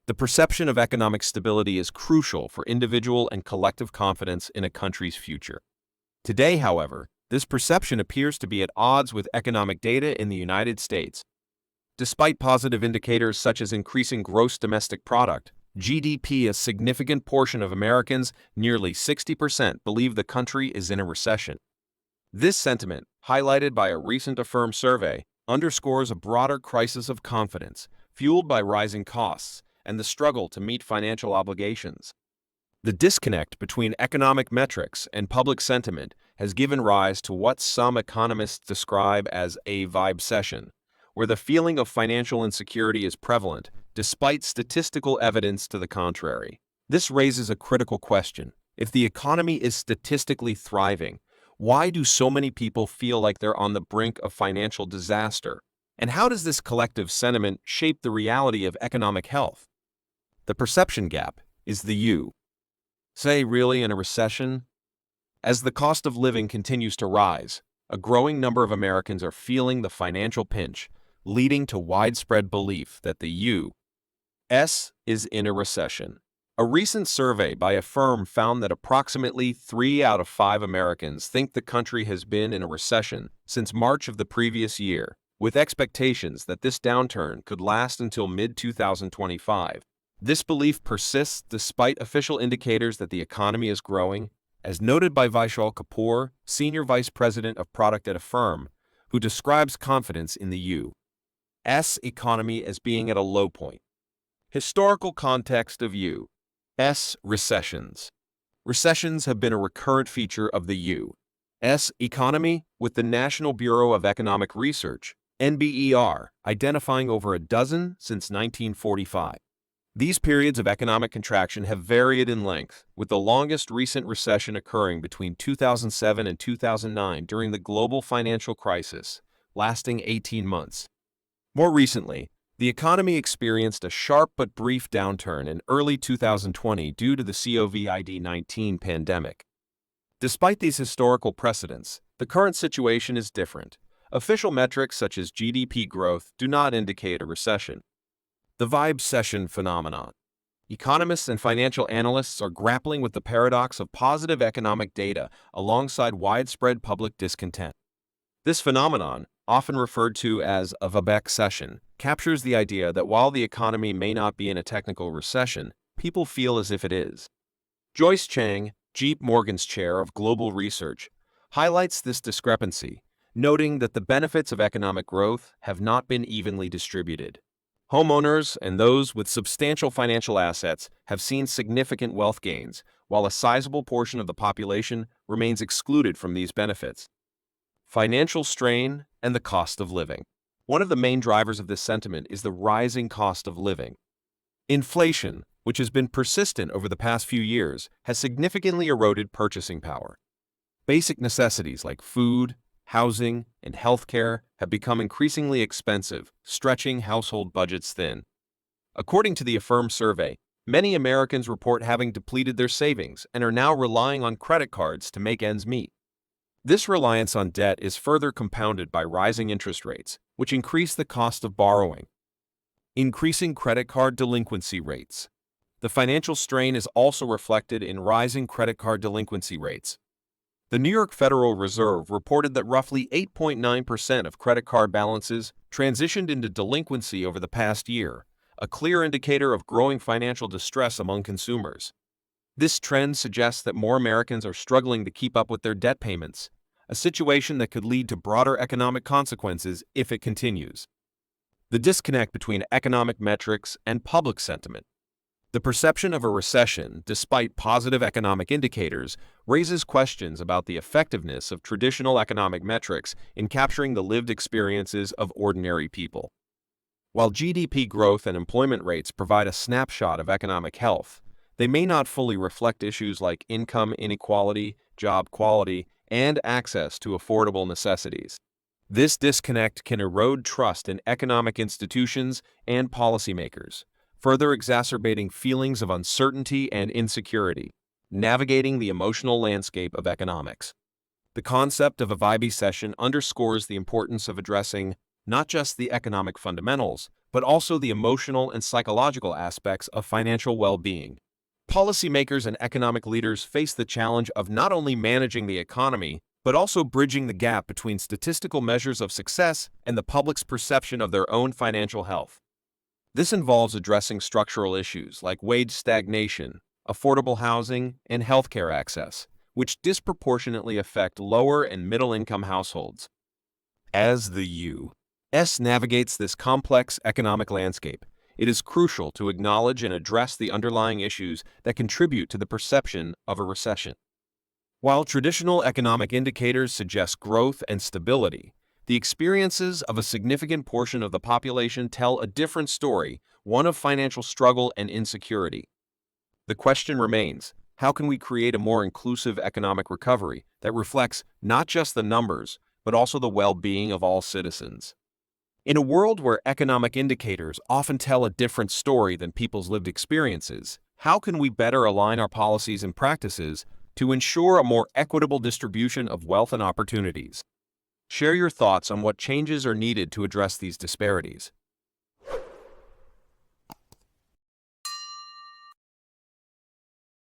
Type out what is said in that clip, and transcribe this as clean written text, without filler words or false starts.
The perception of economic stability is crucial for individual and collective confidence in a country's future. Today, however, this perception appears to be at odds with economic data in the United States. Despite positive indicators such as increasing gross domestic product, GDP, a significant portion of Americans, nearly 60%, believe the country is in a recession. This sentiment, highlighted by a recent Affirm survey, underscores a broader crisis of confidence, fueled by rising costs and the struggle to meet financial obligations. The disconnect between economic metrics and public sentiment has given rise to what some economists describe as a vibecession, where the feeling of financial insecurity is prevalent, despite statistical evidence to the contrary. This raises a critical question. If the economy is statistically thriving, why do so many people feel like they're on the brink of financial disaster? And how does this collective sentiment shape the reality of economic health? The perception gap is the U.S. really in a recession? As the cost of living continues to rise, a growing number of Americans are feeling the financial pinch, leading to widespread belief that the U.S. is in a recession. A recent survey by Affirm found that approximately 3 out of 5 Americans think the country has been in a recession since March of the previous year, with expectations that this downturn could last until mid-2025. This belief persists despite official indicators that the economy is growing, as noted by Vishal Kapoor, Senior Vice President of Product at Affirm, who describes confidence in the U.S. economy as being at a low point. Historical context of U.S. recessions. Recessions have been a recurrent feature of the U.S. economy, with the National Bureau of Economic Research, NBER, identifying over a dozen since 1945. These periods of economic contraction have varied in length, with the longest recent recession occurring between 2007 and 2009 during the global financial crisis, lasting 18 months. More recently, the economy experienced a sharp but brief downturn in early 2020 due to the COVID-19 pandemic. Despite these historical precedents, the current situation is different. Official metrics such as GDP growth do not indicate a recession. The vibecession phenomenon. Economists and financial analysts are grappling with the paradox of positive economic data alongside widespread public discontent. This phenomenon, often referred to as a vibecession, captures the idea that while the economy may not be in a technical recession, people feel as if it is. Joyce Chang, J.P. Morgan's chair of global research, highlights this discrepancy, noting that the benefits of economic growth have not been evenly distributed. Homeowners and those with substantial financial assets have seen significant wealth gains, while a sizable portion of the population remains excluded from these benefits. Financial strain and the cost of living. One of the main drivers of this sentiment is the rising cost of living. Inflation, which has been persistent over the past few years, has significantly eroded purchasing power. Basic necessities like food, housing, and healthcare have become increasingly expensive, stretching household budgets thin. According to the Affirm survey, many Americans report having depleted their savings and are now relying on credit cards to make ends meet. This reliance on debt is further compounded by rising interest rates, which increase the cost of borrowing. Increasing credit card delinquency rates. The financial strain is also reflected in rising credit card delinquency rates. The New York Federal Reserve reported that roughly 8.9% of credit card balances transitioned into delinquency over the past year, a clear indicator of growing financial distress among consumers. This trend suggests that more Americans are struggling to keep up with their debt payments, a situation that could lead to broader economic consequences if it continues. The disconnect between economic metrics and public sentiment. The perception of a recession, despite positive economic indicators, raises questions about the effectiveness of traditional economic metrics in capturing the lived experiences of ordinary people. While GDP growth and employment rates provide a snapshot of economic health, they may not fully reflect issues like income inequality, job quality, and access to affordable necessities. This disconnect can erode trust in economic institutions and policymakers, further exacerbating feelings of uncertainty and insecurity. Navigating the emotional landscape of economics. The concept of a vibecession underscores the importance of addressing not just the economic fundamentals, but also the emotional and psychological aspects of financial well-being. Policymakers and economic leaders face the challenge of not only managing the economy, but also bridging the gap between statistical measures of success and the public's perception of their own financial health. This involves addressing structural issues like wage stagnation, affordable housing, and healthcare access, which disproportionately affect lower and middle-income households. As the U.S. navigates this complex economic landscape, it is crucial to acknowledge and address the underlying issues that contribute to the perception of a recession. While traditional economic indicators suggest growth and stability, the experiences of a significant portion of the population tell a different story, one of financial struggle and insecurity. The question remains, how can we create a more inclusive economic recovery that reflects not just the numbers, but also the well-being of all citizens? In a world where economic indicators often tell a different story than people's lived experiences, how can we better align our policies and practices to ensure a more equitable distribution of wealth and opportunities? Share your thoughts on what changes are needed to address these disparities.